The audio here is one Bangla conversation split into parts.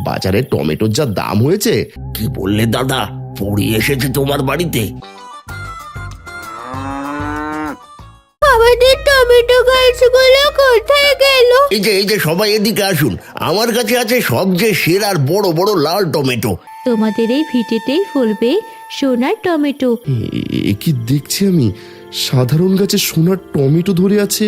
বাজারে টমেটোর যা দাম হয়েছে। কি বললে দাদা, পড়ি এসেছে তোমার বাড়িতে? আমাদের টমেটো গাছগুলো কোথায় গেল? এই যে সবাই এদিকে আসুন, আমার কাছে আছে সবচেয়ে সেরা আর বড় বড় লাল টমেটো। তোমাদের এই ভিটেতেই ফলবে সোনার টমেটো। এ কি দেখছি আমি, সাধারণ গাছে সোনার টমেটো ধরে আছে।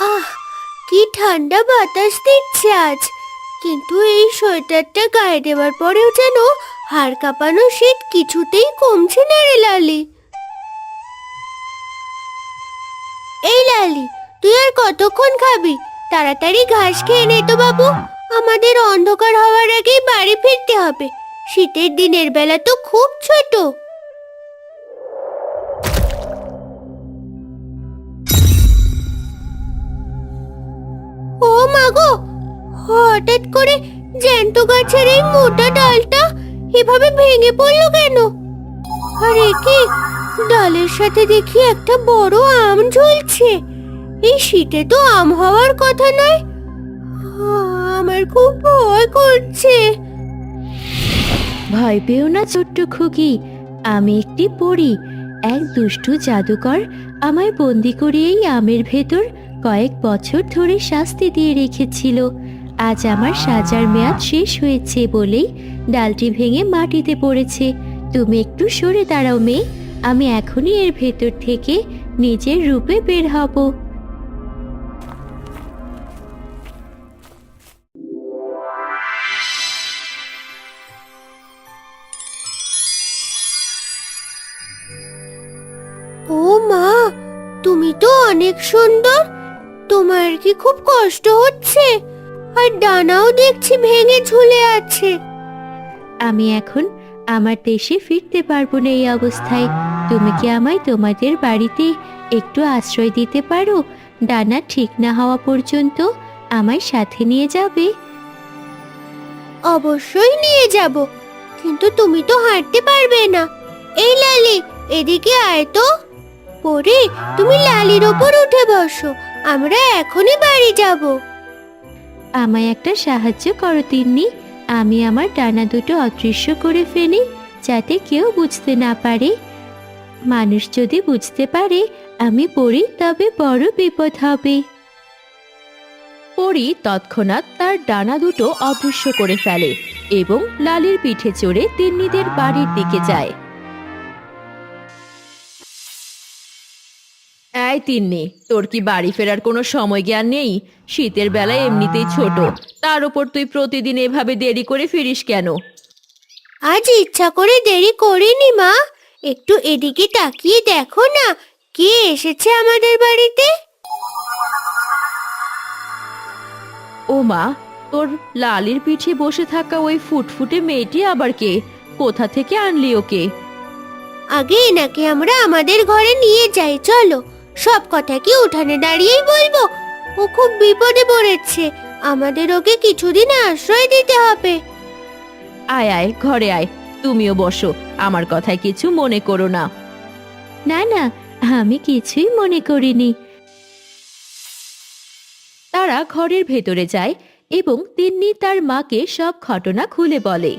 আহ, কি ঠান্ডা বাতাস দিচ্ছে আজ। কিন্তু এই সোয়েটারটা গায়ে দেওয়ার পরেও যেন হাড় কাঁপানো শীত কিছুতেই কমছে না রে লালি। এই লালি, তুই আর কতক্ষণ খাবি? তাড়াতাড়ি ঘাস খেয়ে নে তো বাবু, আমাদের অন্ধকার হওয়ার আগেই বাড়ি ফিরতে হবে। শীতের দিনের বেলা তো খুব ছোট। ও মা গো, হঠাৎ করে জ্যান্ত গাছের এই মোটা ডালটা এভাবে ভেঙে পড়লো কেন? আর কি, ডালের সাথে দেখি একটা বড় আম ঝুলছে। এই শীতে তো আম হওয়ার কথা নয়। আমার খুব ভয় করছে। ভয় পেও না ছোট্ট খুকি, আমি একটি পরী। এক দুষ্টু জাদুকর আমায় বন্দি করে এই আমের ভেতর কয়েক বছর ধরে শাস্তি দিয়ে রেখেছিল। আজ আমার সাজার মেয়াদ শেষ হয়েছে বলেই ডালটি ভেঙে মাটিতে পড়েছে। তুমি একটু সরে দাঁড়াও মেয়ে, আমি এখনই এর ভেতর থেকে নিজের রূপে বের হব। ও মা, তুমি তো অনেক সুন্দর। তোমার কি খুব কষ্ট হচ্ছে? আর ডানাও দেখছি ভেঙে ঝুলে আছে। আমি এখন আমার দেশে ফিরতে পারবো না এই অবস্থায়। তুমি কি আমায় তোমাদের বাড়িতে একটু আশ্রয় দিতে পারো? ডানা ঠিক না হওয়া পর্যন্ত আমায় সাথে নিয়ে যাবে? অবশ্যই নিয়ে যাব, কিন্তু তুমি তো হাঁটতে পারবে না। এই লালি, এদিকে আয় তো। পরে তুমি লালির ওপর উঠে বসো, আমরা এখনই বাড়ি যাব। আমায় একটা সাহায্য করো তিন্নি, আমি আমার ডানা দুটো অদৃশ্য করে ফেলি যাতে কেউ বুঝতে না পারে। মানুষ যদি বুঝতে পারে আমি পড়ি তবে বড় বিপদ হবে। পরী তৎক্ষণাৎ তার ডানা দুটো অদৃশ্য করে ফেলে এবং লালির পিঠে চড়ে তিন্নিদের বাড়ির দিকে যায়। এই তিন্নি, তোর কি বাড়ি ফেরার কোনো সময় জ্ঞান নেই? শীতের বেলায় এমনিতেই ছোট, তার উপর তুই প্রতিদিন এভাবে দেরি করে ফিরিস কেন? আজ ইচ্ছা করে দেরি করিনি মা, একটু এদিকে তাকিয়ে দেখো না কে এসেছে আমাদের বাড়িতে। ও মা, তোর লালির পিঠে বসে থাকা ওই ফুটফুটে মেয়েটি আবার কে? কোথা থেকে আনলি ওকে? আগে এনাকে আমরা আমাদের ঘরে নিয়ে যাই, চলো। সব কথা কি উঠানে দাঁড়িয়েই বলবো? ও খুব বিপদে পড়েছে, আমাদের ওকে কিছুদিন আশ্রয় দিতে হবে। আয় আয়, ঘরে আয়, তুমিও বসো, আমার কথায় কিছু মনে করো না। না না, আমি কিছুই মনে করিনি। তারা ঘরের ভেতরে যায় এবং তিন্নি তার মাকে সব ঘটনা খুলে বলে।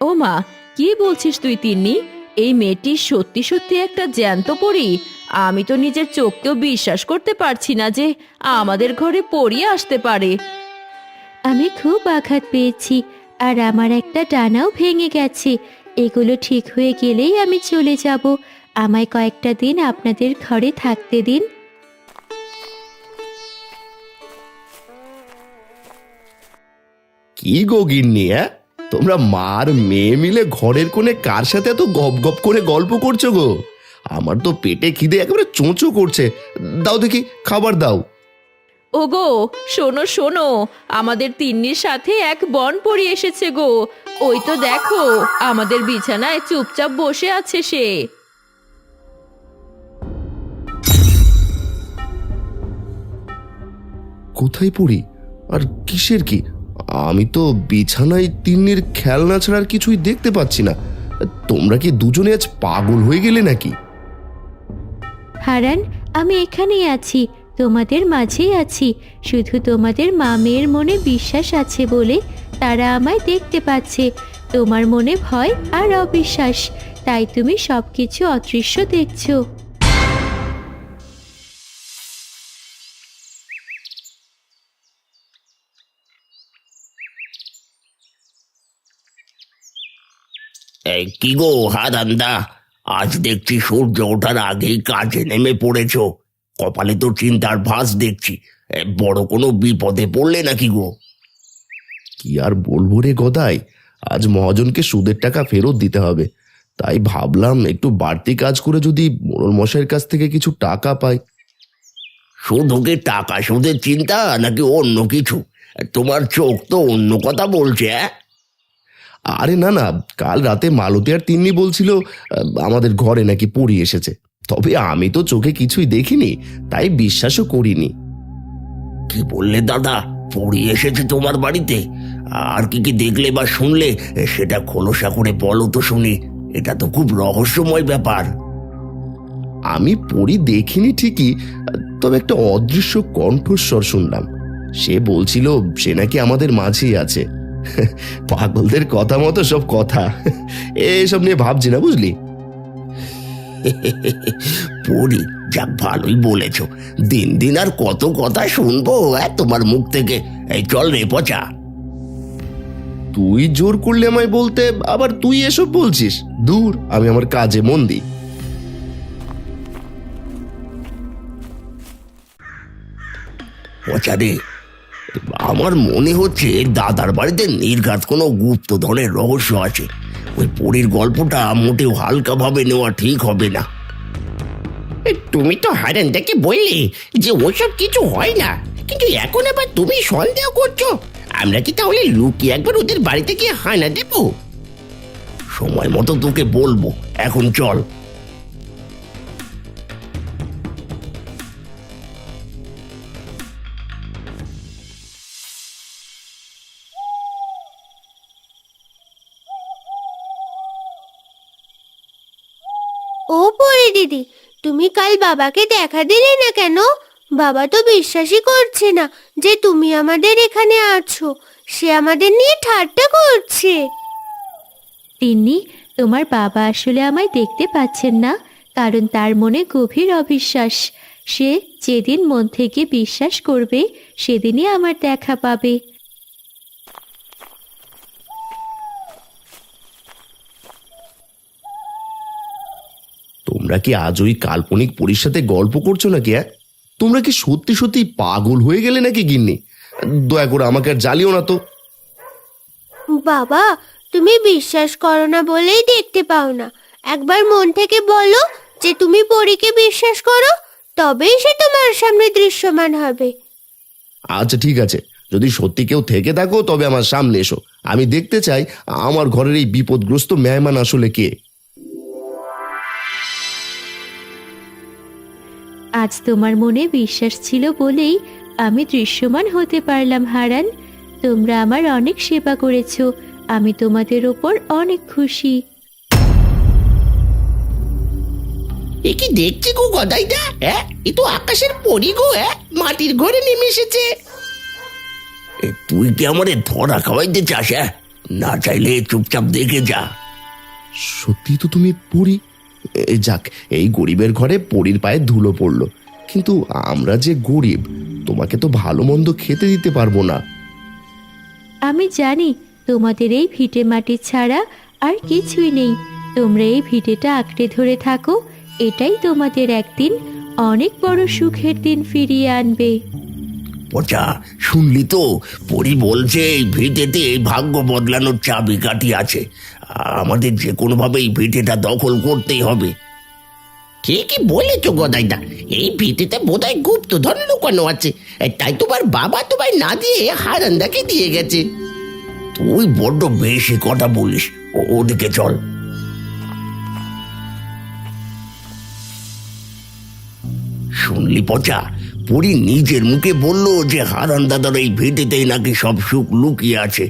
ও মা, কি বলছিস তুই তিন্নি? এই মেয়েটি সত্যি সত্যি একটা জ্যান্ত পরী। আমি তো নিজের চোখকেও বিশ্বাস করতে পারছি না যে আমাদের ঘরে পরী আসতে পারে। আমি খুব আঘাত পেয়েছি, আর আমার একটা ডানাও ভেঙে গেছে। এগুলো ঠিক হয়ে গেলেই আমি চলে যাব। আমায় কয়েকটা দিন আপনাদের ঘরে থাকতে দিন। কি গো গিন্নি, তোমরা মার মেয়ে মিলে ঘরের কোণে কার সাথে এত গপ গপ করে গল্প করছো গো? আমার তো পেটে খিদে একেবারে চোঁচো করছে। দাও দেখি, খাবার দাও। ওগো, শোনো শোনো, আমাদের তিন্নির সাথে এক বনপরী এসেছে গো। ওই তো দেখো, আমাদের বিছানায় চুপচাপ বসে আছে সে। কোথায় পড়ি আর কিসের কি? আমি তো বিছানায় তিন্নির খেলনা ছাড়া আর কিছুই দেখতে পাচ্ছি না। তোমরা কি দুজনে আজ পাগল হয়ে গেলে নাকি? হারান, আমি এখানেই আছি, তোমাদের মাঝেই আছি। শুধু তোমাদের মা মেয়ের মনে বিশ্বাস আছে বলে তারা আমায় দেখতে পাচ্ছে। তোমার মনে ভয় আর অবিশ্বাস, তাই তুমি সবকিছু অদৃশ্য দেখছো। এই কি গো হারান্দা, আজ দেখছি সূর্য ওঠার আগেই কাজে নেমে পড়েছো। কপালে তো চিন্তার ভাঁজ দেখছি। বড় কোনো বিপদে পড়লে নাকি গো? কি আর বলবো রে গদাই, আজ মহাজনকে সুদের টাকা ফেরত দিতে হবে। তাই ভাবলাম একটু বাড়তি কাজ করে যদি মোড়ল মশাইয়ের কাছ থেকে কিছু টাকা পাই। শুধু কি টাকা সুদের চিন্তা নাকি অন্য কিছু? তোমার চোখ তো অন্য কথা বলছে। আরে না না, কাল রাতে মালতী আর তিন্নি বলছিল আমাদের ঘরে নাকি পড়ি এসেছে। তবে আমি তো চোখে কিছুই দেখিনি, তাই বিশ্বাসও করিনি। কি বললে দাদা, পড়ি এসেছে তোমার বাড়িতে? আর কি কি দেখলে বা শুনলে সেটা খোলসা করে বলো তো শুনি। এটা তো খুব রহস্যময় ব্যাপার। আমি পড়ি দেখিনি ঠিকই, তবে একটা অদৃশ্য কণ্ঠস্বর শুনলাম। সে বলছিল সে নাকি আমাদের মাঝেই আছে। পাগলদের কথা মতো সব কথা, এসব নিয়ে ভাবছি না, বুঝলি। পড়ি, যাক ভালোই বলেছ। দিন দিন আর কত কথা শুনবো তোমার মুখ থেকে। এই চল রে পচা। তুই জোর করলে আমায় বলতে, আবার তুই এসব বলছিস? দূর, আমি আমার কাজে মন দিই। পচা রে, আমার মনে হচ্ছে দাদার বাড়িতে নির্ঘাত কোনো গুপ্তধনের রহস্য আছে। ওই পরীর গল্পটা মোটেও হালকা ভাবে নেওয়া ঠিক হবে না। তুমি তো হারানদাকে বললে যে ওসব কিছু হয় না, কিন্তু এখন আবার তুমি সন্দেহ করছো। আমরা কি তাহলে লুকিয়ে একবার ওদের বাড়িতে গিয়ে হানা দেব? সময় মতো তোকে বলবো, এখন চল। ও পরি দিদি, তুমি কাল বাবাকে দেখা দিলে না কেন? বাবা তো বিশ্বাসই করছে না যে তুমি আমাদের এখানে আছো। সে আমাদের নিয়ে ঠাট্টা করছে। তিন্নি, তোমার বাবা আসলে আমায় দেখতে পাচ্ছেন না, কারণ তার মনে গভীর অবিশ্বাস। সে যেদিন মন থেকে বিশ্বাস করবে সেদিনই আমার দেখা পাবে। তোমরা কি আজ ওই কাল্পনিক পরীর সাথে গল্প করছো নাকি? তোমরা কি সত্যি সত্যি পাগল হয়ে গেলে নাকি গিন্নি? দয়া করে আমাকে আর জ্বালিও না তো। বাবা, তুমি বিশ্বাস করো না বলেই দেখতে পাও না। একবার মন থেকে বলো যে তুমি পরীকে বিশ্বাস করো, তবেই সে তোমার সামনে দৃশ্যমান হবে। আচ্ছা ঠিক আছে, যদি সত্যি কেউ থেকে থাকো তবে আমার সামনে এসো। আমি দেখতে চাই আমার ঘরের এই বিপদগ্রস্ত মেহমান আসলে কে। আজ তোমার মনে বিশ্বাস ছিল বলেই আমি দৃশ্যমান হতে পারলাম হারান। তোমরা আমার অনেক সেবা করেছো, আমি তোমাদের ওপর অনেক খুশি। এ কি দেখছি গো গদাইদা? এ তো আকাশের পরি গো, মাটির ঘরে নেমে এসেছে। তুই কি আমারে ধরা খাওয়াইতে চাস? না চাইলে চুপচাপ দেখে যা। সত্যি তো তুমি পড়ি। যাক, এই গরিবের ঘরে পরীর পায়ে ধুলো পড়লো, কিন্তু আমরা যে গরিব, তোমাকে তো ভালো মন্দ খেতে দিতে পারবো না। আমি জানি তোমাদের এই ভিটে মাটি ছাড়া আর কিছুই নেই। তোমরা এই ভিটেটা আঁকড়ে ধরে থাকো, এটাই তোমাদের একদিন অনেক বড় সুখের দিন ফিরিয়ে আনবে। পচা, শুনলি তো? পরি বলছে এই ভিটেতে এই ভাগ্য বদলানোর চাবিকাঠি আছে। আমাদের যে কোনো ভাবে এই ভিটেটা দখল করতেই হবে। ঠিকই বলেছো গদাইদা, এই ভিটেতে বোধহয় গুপ্তধন লুকানো আছে। তাই তোমার বাবা তোমায় না দিয়ে হারানদাকে দিয়ে গেছে। তুই বড্ড বেশি কথা বলিস। ওদিকে চল। শুনলি পচা? পরি নিজের মুখে বলল যে হারান দাদার এই ভিটেতেই নাকি সব সুখ লুকিয়ে আছে।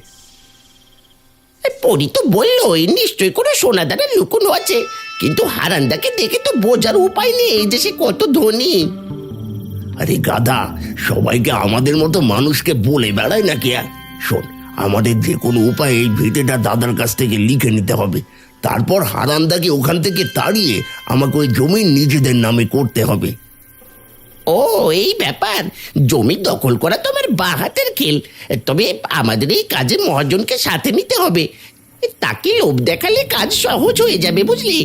পরি তো বললোই নিশ্চয়ই কোনো সোনা দানা লুকোনো আছে, কিন্তু হারানদাকে দেখে তো বোঝার উপায় নেই যে সে কত ধনী। আরে গাধা, সবাইকে আমাদের মতো মানুষকে বলে বেড়ায় নাকি? শোন, আমাদের যে কোনো উপায়ে এই ভিটেটা দাদার কাছ থেকে লিখে নিতে হবে। তারপর হারানদাকে ওখান থেকে তাড়িয়ে আমাকে ওই জমি নিজেদের নামে করতে হবে। ও এই ব্যাপার, জমি দখল করা তো আমার বাহাতের খেল। তবে আমাদের এই কাজে মহাজনকে সাথে নিতে হবে, তাকে লোভ দেখালে কাজ সহজ হয়ে যাবে, বুঝলি?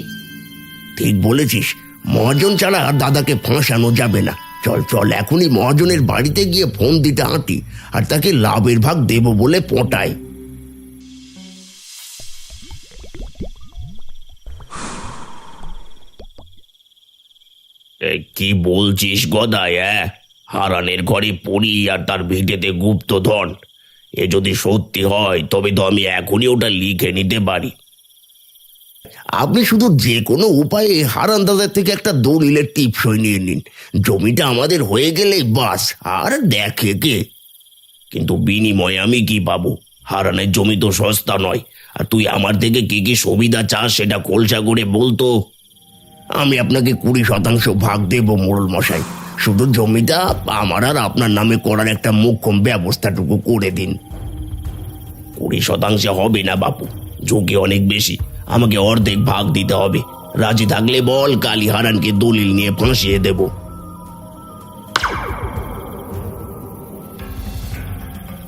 ঠিক বলেছিস, মহাজন ছাড়া আর দাদাকে ফাঁসানো যাবে না। চল চল, এখনই মহাজনের বাড়িতে গিয়ে ফোন দিতে আঁটি আর তাকে লাভের ভাগ দেব বলে পটাই। কি বলছিস গদাই? হারানের ঘরে পড়ি আর তার ভিটেতে গুপ্তধন, এ যদি সত্যি হয় তবে তো আমি এখনই ওটা লিখে নিতে পারি। আপনি শুধু যে কোনো উপায়ে হারান দাদার থেকে একটা দলিলের টিপসই নিয়ে নিন। জমিটা আমাদের হয়ে গেলেই বাস, আর দেখে কে। কিন্তু বিনিময়ে আমি কি পাবো? হারানের জমি তো সস্তা নয়। আর তুই আমার থেকে কি কি সুবিধা চাস সেটা খোলসা করে বলতো। আমি আপনাকে 20% ভাগ দেব মোড়ল মশাই। শুধু জমিটা আমার আর আপনার নামে করার একটা মোক্ষম ব্যবস্থাটুকু করে দিন। 20% হবে না বাপু, ঝুঁকি অনেক বেশি। আমাকে অর্ধেক ভাগ দিতে হবে। রাজি থাকলে বল, কালী হারানকে দলিল নিয়ে ফাঁসিয়ে দেব।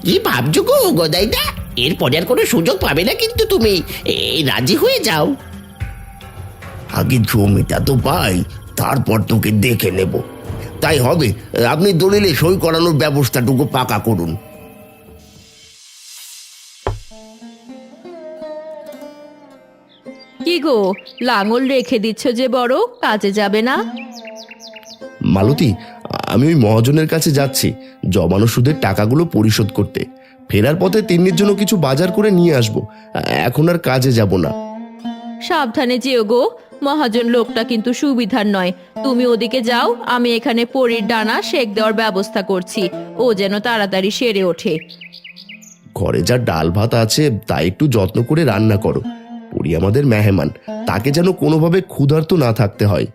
কি ভাবছো গো গদাইদা? এরপরে আর কোনো সুযোগ পাবে না কিন্তু তুমি। এই রাজি হয়ে যাও। আগে জমিটা তো পাই, তারপর তোকে দেখে নেব। তাই হবে, আপনি দলিলে সই করানোর ব্যবস্থাটুকু পাকা করুন। কি গো, লাঙল রেখে দিচ্ছ যে বড়, কাজে যাবে না? মালতী, আমি ওই মহাজনের কাছে যাচ্ছি জমানো সুদের টাকাগুলো পরিশোধ করতে। ফেরার পথে তিন্নির জন্য কিছু বাজার করে নিয়ে আসবো। এখন আর কাজে যাব না। সাবধানে যেও গো, মহাজন লোকটা কিন্তু সুবিধার নয়। তুমি ওদিকে যাও, আমি এখানে পরীর ডানা সেক দেওয়ার ব্যবস্থা করছি, ও যেন তাড়াতাড়ি সেরে ওঠে। ঘরে যা ডাল ভাত আছে তা একটু যত্ন করে রান্না করো। পরি আমাদের মেহমান, তাকে যেন কোনোভাবে ক্ষুধার্ত না থাকতে হয়।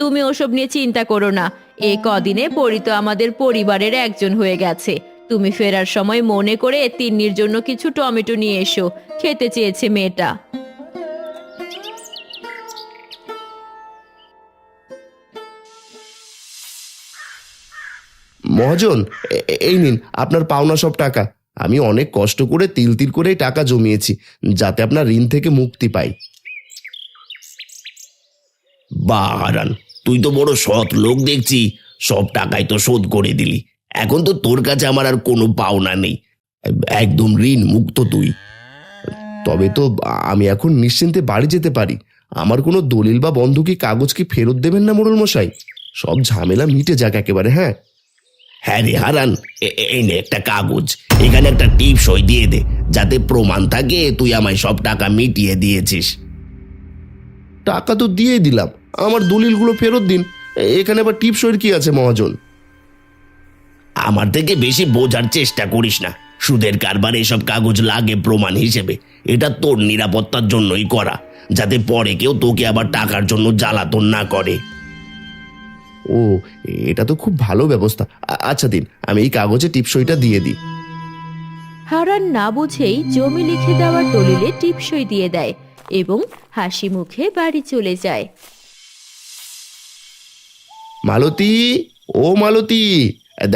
তুমি ওসব নিয়ে চিন্তা করো না, এ কদিনে পরি তো আমাদের পরিবারের একজন হয়ে গেছে। তুমি ফেরার সময় মনে করে তিন্নির জন্য কিছু টমেটো নিয়ে এসো, খেতে চেয়েছে মেয়েটা। মহাজন, এই নিন আপনার পাওনা সব টাকা। আমি অনেক কষ্ট করে তিল তিল করে এই টাকা জমিয়েছি, যাতে আপনার ঋণ থেকে মুক্তি পাই। বাহ হারান, তুই তো বড় সৎ লোক দেখছি। সব টাকাই তো শোধ করে দিলি। এখন তো তোর কাছে আমার আর কোনো পাওনা নেই, একদম ঋণ মুক্ত তুই। তবে তো আমি এখন নিশ্চিন্তে বাড়ি যেতে পারি। আমার কোনো দলিল বা বন্ধকি কাগজ কি ফেরত দেবেন না মোড়ল মশাই? সব ঝামেলা মিটে যাক একেবারে। হ্যাঁ হ্যাঁ রে হারান, এই নে একটা কাগজ, এখানে একটা টিপ সই দিয়ে দে, যাতে প্রমাণ থাকে তুই আমায় সব টাকা মিটিয়ে দিয়েছিস। টাকা তো দিয়ে দিলাম, আমার দলিলগুলো ফেরত দিন। এখানে আবার টিপসইয়ের কি আছে মহাজন? আমার থেকে বেশি বোঝার চেষ্টা করিস না। সুদের কারবার এসব কাগজ লাগে প্রমাণ হিসেবে। এটা তোর নিরাপত্তার জন্যই করা, যাতে পরে কেউ তোকে আবার টাকার জন্য জ্বালাতন না করে। ও, এটা তো খুব ভালো ব্যবস্থা। আচ্ছা দিন, আমি এই কাগজে টিপসইটা দিয়ে দিই। হারান না বুঝেই জমি লিখে দেওয়ার দলিলে টিপসই দিয়ে দেয় এবং হাসি মুখে বাড়ি চলে যায়। মালতী, ও মালতী,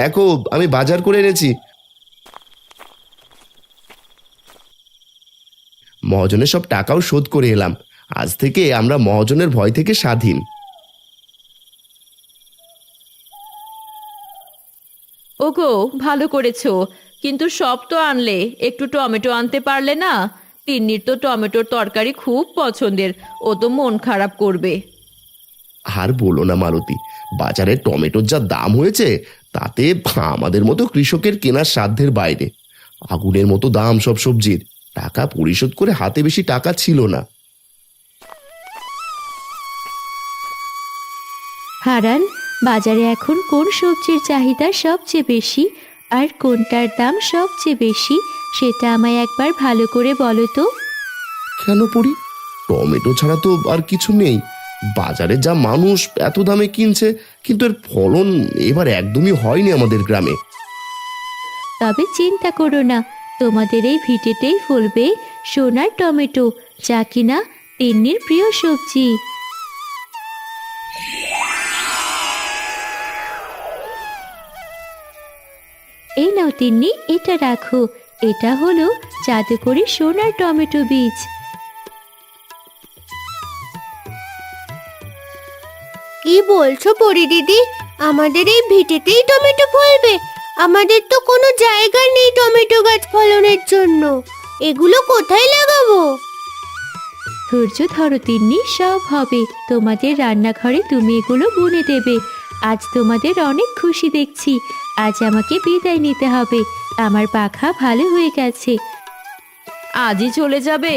দেখো আমি বাজার করে এনেছি। মহাজনের সব টাকাও শোধ করে এলাম। আজ থেকে আমরা মহাজনের ভয় থেকে স্বাধীন। ওগো, ভালো করেছো, কিন্তু সব তো আনলে, একটু টমেটো আনতে পারলে না? তিন্নির তো টমেটোর তরকারি খুব পছন্দের, ও তো মন খারাপ করবে। আর বলো না মালতী, বাজারে টমেটোর যা দাম হয়েছে তাতে আমাদের মতো কৃষকের কেনার সাধ্যের বাইরে। আগুনের মতো দাম সব সবজির। টাকা পরিশোধ করে হাতে বেশি টাকা ছিল না। হারান, বাজারে এখন কোন সবজির চাহিদা সবচেয়ে বেশি আর কোনটার দাম সবচেয়ে বেশি সেটা আমায় একবার ভালো করে বলো তো। কেন পড়ি? টমেটো ছাড়া তো আর কিছু নেই। বাজারে যা মানুষ এত দামে কিনছে, কিন্তু এর ফলন এবার একদমই হয়নি আমাদের গ্রামে। তবে চিন্তা করো না, তোমাদের এই ভিটেতেই ফলবে সোনার টমেটো, যা কিনা তিন্নির প্রিয় সবজি। এই নাও তিন্নি, এটা রাখো। এটা হলো জাদুকরি সোনার টমেটো বীজ। কি বলছো পরি দিদি? আমাদের এই ভিটেতেই টমেটো ফলবে? আমাদের তো কোনো জায়গা নেই টমেটো গাছ ফলনের জন্য। এগুলো কোথায় লাগাবো? ধৈর্য ধরো তিন্নি, সব হবে। তোমাদের রান্নাঘরে তুমি এগুলো বুনে দেবে। আজ তোমাদের অনেক খুশি দেখছি। আজ আমাকে বিদায় নিতে হবে, আমার পাখা ভালো হয়ে গেছে। আজই চলে যাবে?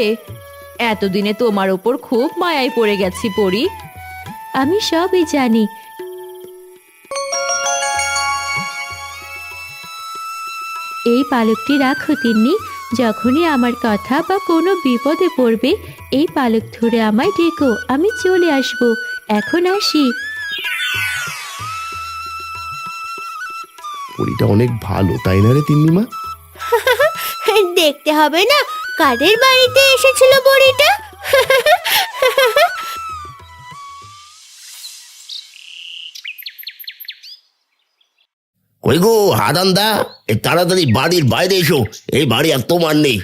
এতদিনে তোমার ওপর খুব মায়ায় পড়ে গেছি পরি। আমি সবই জানি। এই পালকটি রাখো তিন্নি, যখনই আমার কথা বা কোনো বিপদে পড়বে এই পালক ধরে আমায় ডেকো, আমি চলে আসব। এখন আসি। পরিটা অনেক ভালো, তাই না রে তিন্নিমা? দেখতে হবে না কাদের বাড়িতে এসেছিল পরিটা? কই গো হারান্দা, এই তাড়াতাড়ি বাড়ির বাইরে এসো। এই বাড়ি আর তোমার নেই।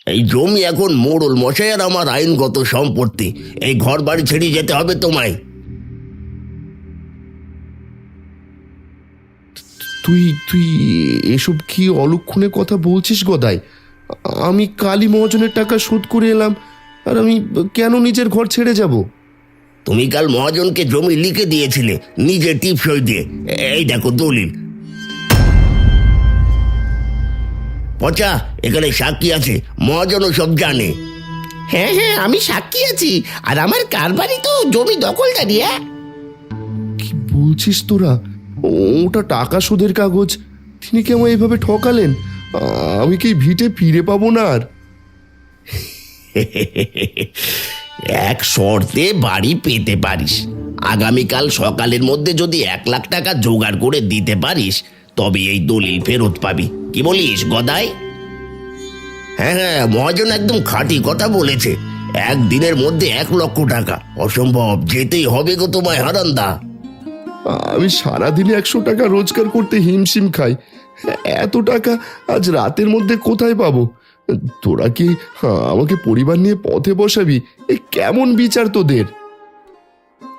এই জমি এখন মোড়ল মশাই আর আমার আইনগত সম্পত্তি। এই ঘর বাড়ি ছেড়ে যেতে হবে তোমায়। তুই তুই এসব কি অলক্ষণে কথা বলছিস গদাই? আমি কালী মহাজনের টাকা শোধ করে এলাম, আর আমি কেন নিজের ঘর ছেড়ে যাব? তুমি কাল মহাজনকে জমি লিখে দিয়েছিলে নিজের টিপসই দিয়ে। এই দেখো দলিল। পচা, এখানে সাক্ষী আছে, মহাজনও সব জানে। হ্যাঁ হ্যাঁ, আমি সাক্ষী আছি। আর আমার কারবারি তো জমি দখলদারি। কি বলছিস তোরা? ওটা টাকা শোধের কাগজ। তিনি কি আমায় এভাবে ঠকালেন? আমি কি ভিটে ফিরে পাবো না আর? এক শর্তে বাড়ি পেতে পারিস। আগামীকাল সকালের মধ্যে যদি 1,00,000 টাকা জোগাড় করে দিতে পারিস, তবে এই দলিল ফেরত পাবি। কি বলিস গদাই? হ্যাঁ হ্যাঁ, মহাজন একদম খাঁটি কথা বলেছে। একদিনের মধ্যে 1,00,000 টাকা অসম্ভব, যেতেই হবে গো তোমায় হারান্দা। আমি সারাদিনে 100 টাকা রোজগার করতে হিমশিম খাই। এত টাকা আজ রাতের মধ্যে কোথায় পাবো? তোরা কি আমাকে পরিবার নিয়ে পথে বসাবি? এ কেমন বিচার তোদের?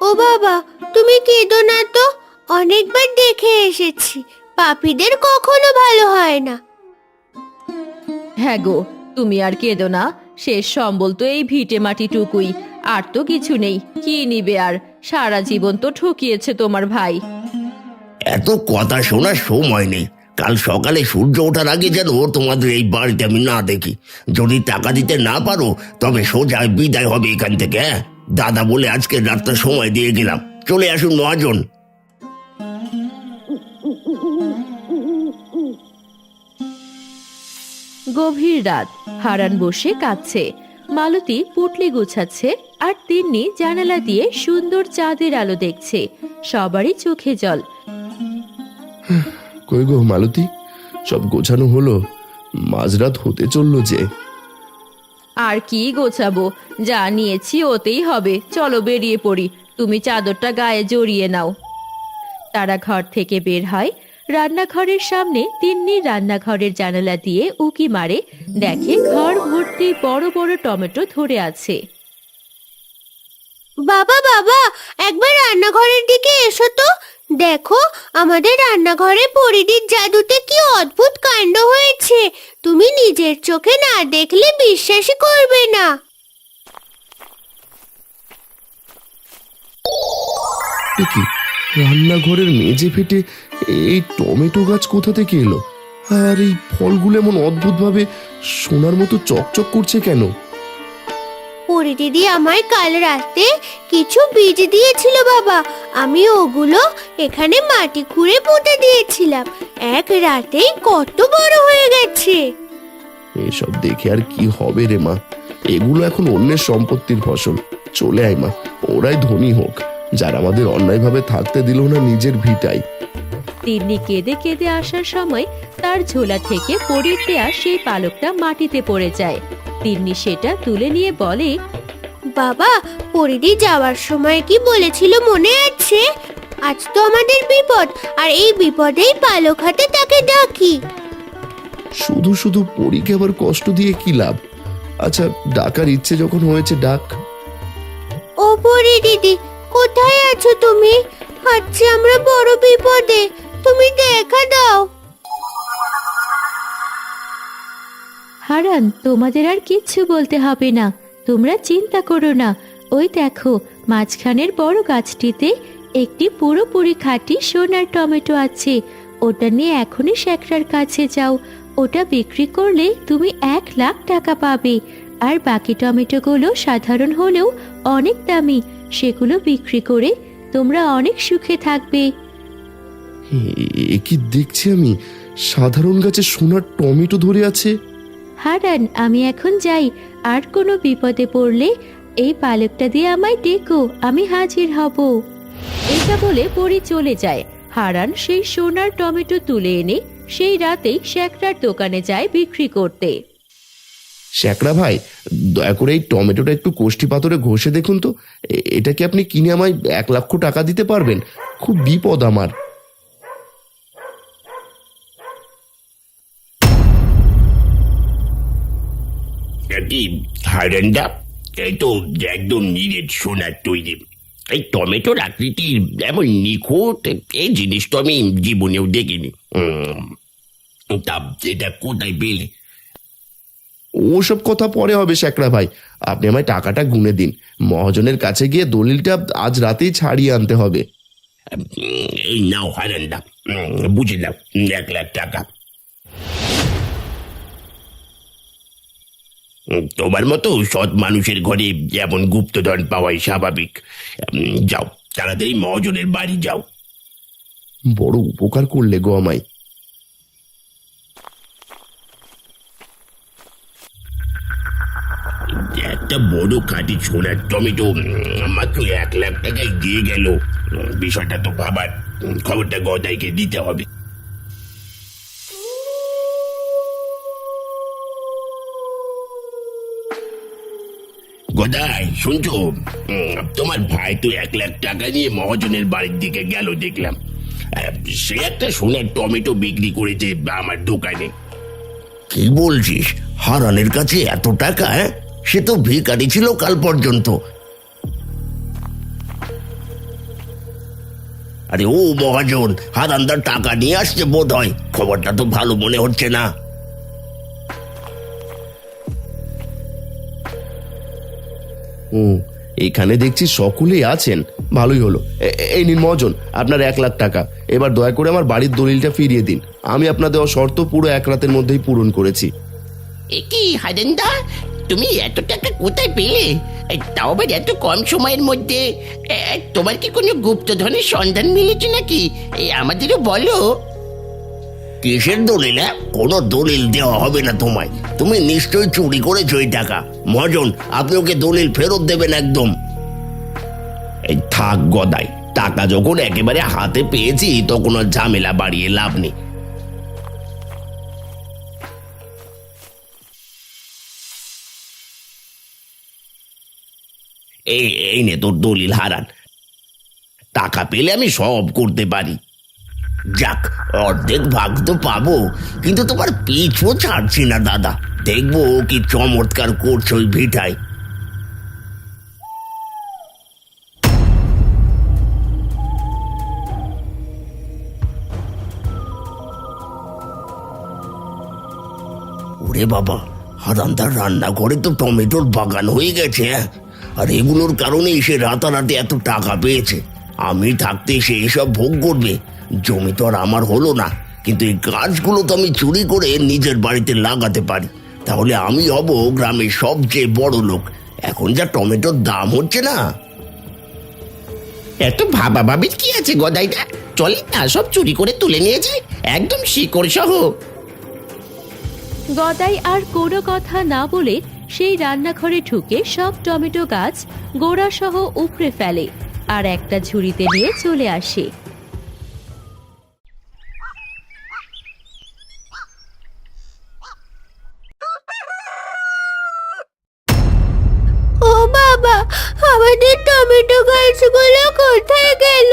ও বাবা, তুমি কেঁদো না তো। অনেকবার দেখে এসেছি, পাপীদের কখনো ভালো হয় না। হ্যাঁ গো, তুমি আর কেঁদো না। শেষ সম্বল তো এই ভিটে মাটিটুকুই, আর তো কিছু নেই। কি নিবে আর? সারা জীবন তো ঠকিয়েছে তোমার ভাই। এত কথা শোনার সময় নেই। কাল সকালে সূর্য ওঠার আগে যেন তোমাদের এই বাড়িতে আমি না দেখি। যদি টাকা দিতে না পারো, তবে সোজা বিদায় হবে এখান থেকে। হ্যাঁ, দাদা বলে আজকে রাতটা সময় দিয়ে গেলাম। চলে আসুন মহাজন। গভীর রাত, হারান বসে কাঁদছে। মালতী পুটলি গুছাচ্ছে, আর তিন্নি জানালা দিয়ে সুন্দর চাঁদের আলো দেখছে। সবারই চোখে জল। কই গো মালতী, সব গোছানো হলো? মাঝরাত হতে চললো যে। আর কি গোছাবো, যা নিয়েছি ওতেই হবে। চলো বেরিয়ে পড়ি। তুমি চাদরটা গায়ে জড়িয়ে নাও। তারা ঘর থেকে বের হয়। রান্নাঘরের সামনে তিন্নি রান্নাঘরের জানালা দিয়ে উকি মারে, দেখে ঘর ভর্তি বড় বড় টমেটো ধরে আছে। বাবা বাবা, একবার রান্নাঘরের দিকে এসো তো। দেখো, আমাদের রান্নাঘরে পরিদির জাদুতে কি অদ্ভুত কাণ্ড হয়েছে। তুমি নিজের চোখে না দেখলে বিশ্বাসই করবে না। এ কি, রান্নাঘরের মেঝে ফেটে এই টমেটো গাছ কোথা থেকে এলো? আর এই ফলগুলো এমন অদ্ভুতভাবে সোনার মতো চকচক করছে কেন? পরি দিদি আমায় কাল রাতে কিছু বীজ দিয়েছিল বাবা। আমি ওগুলো এখানে মাটি খুঁড়ে পুঁতে দিয়েছিলাম। এক রাতেই কত বড় হয়ে গেছে। এসব দেখে আর কি হবে রে মা, এগুলো এখন অন্যের সম্পত্তির ফসল। চলে আয় মা, ওরাই ধনী হোক, যারা আমাদের অন্যায়ভাবে থাকতে দিল না নিজের ভিটায়। তিন্নি কেঁদে কেঁদে আসার সময় তার ঝোলা থেকে পরীর দেয়া সেই পালকটা মাটিতে পড়ে যায়। তিন্নি সেটা তুলে নিয়ে বলে, বাবা, পরিদি যাওয়ার সময় কি বলেছিল মনে আছে? আজ তো আমাদের বিপদ, আর এই বিপদেই পালক হাতে তাকে ডাকি। শুধু শুধু পরীকে আবার কষ্ট দিয়ে কি লাভ? আচ্ছা, ডাকার ইচ্ছে যখন হয়েছে ডাক। ও পরি দিদি, কোথায় আছো তুমি? আচ্ছা, আমরা বড় বিপদে, তুমি দেখা দাও। হারান, তোমাদের আর কিচ্ছু বলতে হবে না, তোমরা চিন্তা করো না। ওই দেখো, মাঝখানের বড় গাছটিতে একটি পুরোপুরি খাঁটি সোনার টমেটো আছে। ওটা নিয়ে এখনই শেখরার কাছে যাও। ওটা বিক্রি করলে তুমি 1,00,000 টাকা পাবে। আর বাকি টমেটোগুলো সাধারণ হলেও অনেক দামি, সেগুলো বিক্রি করে তোমরা অনেক সুখে থাকবে। এ কি দেখছি আমি, সাধারণ গাছে সোনার টমেটো ধরে আছে। হারান, আমি এখন যাই, আর কোনো বিপদে পড়লে এই পালকটা দিয়ে আমায় ডেকো, আমি হাজির হব। এটা বলে পরি চলে যায়। হারান সেই সোনার টমেটো তুলে এনে সেই রাতেই শেখরার দোকানে যায় বিক্রি করতে। শেখরা ভাই, দয়া করে এই টমেটোটা একটু কোষ্ঠী পাথরে ঘষে দেখুন তো, এটা কি আপনি কিনে আমায় 1,00,000 টাকা দিতে পারবেন? খুব বিপদ আমার। কি হারান্দা, এই তো একদম নিরেট সোনার তৈরি। এই টমেটোর আকৃতি এমন নিখুঁত, এই জিনিস তো আমি জীবনেও দেখিনি। তা এটা কোথায় পেলে? ওসব কথা পরে হবে শেখরা ভাই, আপনি আমায় টাকাটা গুনে দিন। মহাজনের কাছে গিয়ে দলিলটা আজ রাতেই ছাড়িয়ে আনতে হবে। এই নাও হারান্দা, বুঝলাম, 1,00,000 টাকা। তোমার মতো সৎ মানুষের ঘরে যেমন গুপ্তধন পাওয়াই স্বাভাবিক। যাও, তাড়াতাড়ি মহাজনের বাড়ি যাও। বড় উপকার করলে গো আমায়। একটা বড় খাঁটি সোনার টমেটো মাত্র 1,00,000 টাকায় দিয়ে গেল। বিষয়টা তো ভাবার, খবরটা গদাইকে দিতে হবে। গদাই, শুনছো? তোমার ভাই তো 1,00,000 টাকা নিয়ে মহাজনের বাড়ির দিকে গেল দেখলাম। সে একটা সোনার টমেটো বিক্রি করেছে আমার দোকানে। কি বলছিস? হারানের কাছে এত টাকা? সে তো ভিখারি ছিল কাল পর্যন্ত। আরে ও মহাজন, হারানদার টাকা নিয়ে আসছে বোধ হয়। খবরটা তো ভালো মনে হচ্ছে না। ও, এখানে দেখছি সকলেই আছেন, ভালোই হলো। এই নিন মহাজন, আপনার 1,00,000 টাকা। এবার দয়া করে আমার বাড়ির দলিলটা ফিরিয়ে দিন। আমি আপনার দেওয়া শর্ত পুরো 1 রাতের মধ্যেই পূরণ করেছি। কি হারান্দা, তুমি এত টাকা কোথায় পেলে? তাও আবার এত কম সময়ের মধ্যে। তোমার কি কোনো গুপ্তধনের সন্ধান মিলেছে নাকি? আমাদেরও বলো। কিসের দলিল? কোনো দলিল দেওয়া হবে না তোমায়। তুমি নিশ্চয়ই চুরি করেছো এই টাকা। মহাজন, আপনি ওকে দলিল ফেরত দেবেন একদম। এই থাক গদাই, টাকা যখন একেবারে হাতে পেয়েছি তখন আর ঝামেলা বাড়িয়ে লাভ নেই। এই নে তোর দলিল হারান। টাকা পেলে আমি সব করতে পারি। যাক, অর্ধেক ভাগ তো পাবো, কিন্তু তোমার পিছু ছাড়ছি না দাদা। দেখবো কি চমৎকার করছো ওই ভিটায়। ওরে বাবা, হারান্দার রান্নাঘরে তো টমেটোর বাগান হয়ে গেছে। আর এগুলোর কারণেই সে রাতারাতি এত টাকা পেয়েছে। আমি থাকতে সে এসব ভোগ করবে? জমি তো আর আমার হলো না, কিন্তু এই গাছগুলো তো আমি চুরি করে নিজের বাড়িতে লাগাতে পারি। তাহলে আমি হব গ্রামের সবচেয়ে বড় লোক। এখন যা টমেটোর দাম হচ্ছে না। এত ভাবা ভাবির কি আছে গদাইটা? চলে না, সব চুরি করে তুলে নিয়ে যায়, একদম শিকড় সহ। গদাই আর কোনো কথা না বলে সেই রান্নাঘরে ঢুকে সব টমেটো গাছ গোড়া সহ উপড়ে ফেলে আর একটা ঝুড়িতে নিয়ে চলে আসে। ও বাবা, আমাদের টমেটো গাছগুলো কোথায় গেল?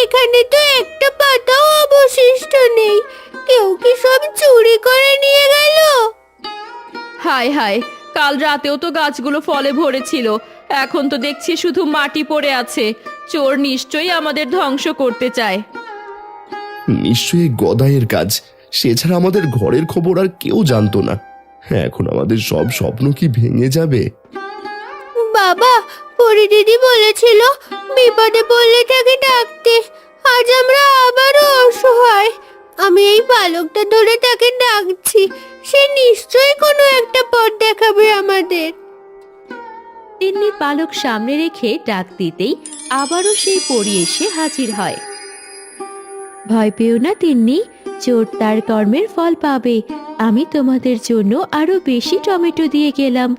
এখানে তো একটা পাতাও অবশিষ্ট নেই। কেউ কি সব চুরি করে নিয়ে গেল? হায় হায়, কাল রাতেও তো গাছগুলো ফলে ভরেছিল, এখন তো দেখছি শুধু মাটি পড়ে আছে। চোর নিশ্চয়ই আমাদের ধ্বংস করতে চায়। নিশ্চয়ই গদাইয়ের কাজ। সে ছাড়া আমাদের ঘরের খবর আর কেউ জানতো না। এখন আমাদের সব স্বপ্ন কি ভেঙে যাবে? বাবা, পরি দিদি বলেছিল বিপদে পড়লে তাকে ডাকতে। আজ আমরা আবারও অসহায়। আমি এই পালকটা ধরে তাকে ডাকছি। সে নিশ্চয়ই কোনো একটা পথ দেখাবে আমাদের। তিন্নি পালক সামনে রেখে ডাক দিতেই আবারও সেই পরী এসে হাজির হয়। ভয় পেও না তিন্নি, চোর তার কর্মের ফল পাবে। আমি তোমাদের জন্য আরো বেশি টমেটো দিয়ে গেলাম।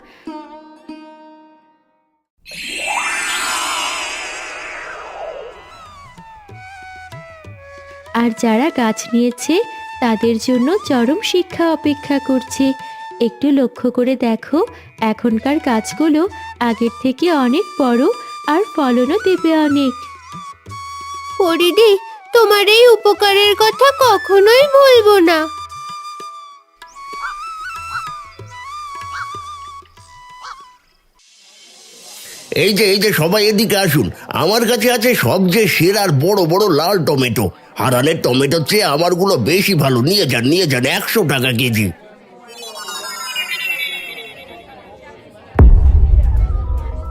আর যারা গাছ নিয়েছে তাদের জন্য চরম শিক্ষা অপেক্ষা করছে। একটু লক্ষ্য করে দেখো, এখনকার গাছগুলো আগের থেকে অনেক বড় আর ফলনও দেবে অনেক। পরিদি, তোমার এই উপকারের কথা কখনোই ভুলবো না। এই যে সবাই এদিকে আসুন, আমার কাছে আছে সবচেয়ে সেরার বড় বড় লাল টমেটো। হারানের টমেটোর চেয়ে আমারগুলো বেশি ভালো। নিয়ে যান 100 টাকা কেজি।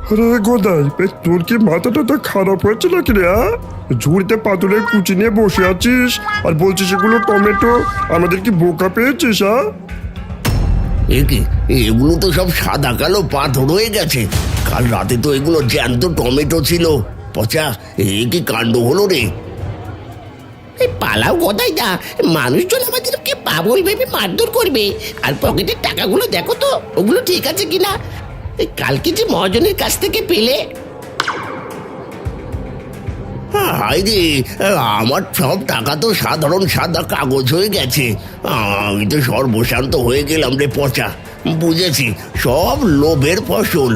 আরে গোদাই, তোর কি মাথাটা তো খারাপ হয়েছে নাকি রে? ঝুড়িতে পাতুলের কুচি নিয়ে বসে আছিস আর বলছিস এগুলো টমেটো। আমাদের কি বোকা পেয়েছিস? এগুলো তো সব সাদা কালো পাথর হয়ে গেছে। কাল রাতে তো এগুলো জ্যান্ত টমেটো ছিল। পচা, কি কাণ্ড হলো রে! পালাও গদাই দা, মানুষজন আমাদেরকে পাগল ভেবে মারধর করবে। আর পকেটের টাকাগুলো দেখো তো, ওগুলো ঠিক আছে কিনা। কালকে যে মহাজনের কাছ থেকে পেলে। হায় রে, আমার সব টাকা তো সাধারণ সাদা কাগজ হয়ে গেছে। আমি তো সর্বশান্ত হয়ে গেলাম রে পচা। বুঝেছি, সব লোভের ফসল।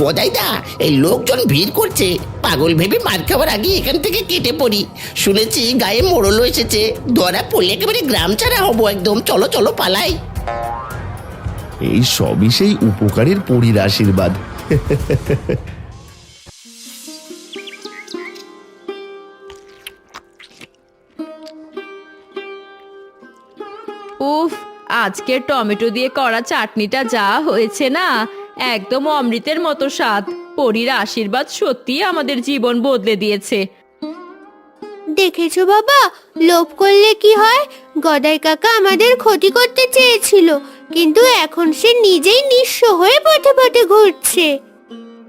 গদাই দা, এই লোকজন ভিড় করছে। পাগল ভেবে মার খাওয়ার আগে এখান থেকে কেটে পড়ি। শুনেছি গায়ে মোড়ল এসেছে, ধরা পড়লে একেবারে গ্রাম ছাড়া হবো একদম। চলো চলো পালাই। এই সবই সেই উপকারের পরীর আশীর্বাদ। উফ, আজকের টমেটো দিয়ে করা চাটনিটা যা হয়েছে না, একদম অমৃতের মতো স্বাদ। পরীর আশীর্বাদ সত্যি আমাদের জীবন বদলে দিয়েছে। দেখেছো বাবা, লোভ করলে কি হয়? গদাই কাকা আমাদের ক্ষতি করতে চেয়েছিল, কিন্তু এখন সে নিজেই নিঃস্ব হয়ে পথে পথে ঘুরছে।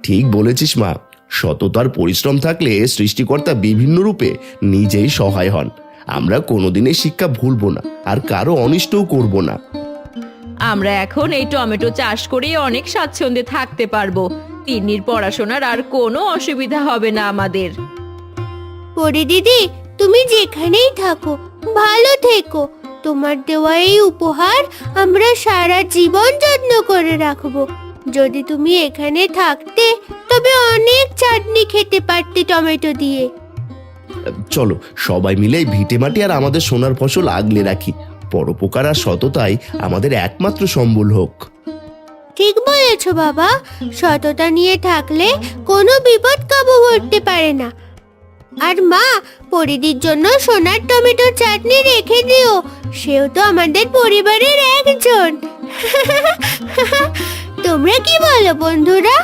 ঠিক বলেছিস মা। সততার পরিশ্রম থাকলে সৃষ্টিকর্তা বিভিন্ন রূপে নিজেই সহায় হন। আমরা কোনোদিনই শিক্ষা ভুলবো না, আর কারো অনিষ্টও করব না। আমরা এখন এই টমেটো চাষ করে অনেক স্বাচ্ছন্দ্যে থাকতে পারবো। তিন্নির পড়াশোনার আর কোনো অসুবিধা হবে না আমাদের। পরি দিদি, তুমি যেখানেই থাকো ভালো থেকো। তোমার দেওয়া এই উপহার আমরা সারা জীবন যত্ন করে রাখবো। যদি তুমি এখানে থাকতে তবে অনেক চাটনি খেতে পারতে টমেটো দিয়ে। চলো সবাই মিলে এই ভিটে মাটি আর আমাদের সোনার ফসল আগলে রাখি। পরোপকার আর সততাই আমাদের একমাত্র সম্বল হোক। ঠিক বলেছো বাবা, সততা নিয়ে থাকলে কোনো বিপদ কাবু করতে পারে না। আর মা, পরিদির জন্য সোনার টমেটো চাটনি রেখে দিও। সেও তো আমাদের পরিবারের একজন। তোমরা কি বলো বন্ধুরা?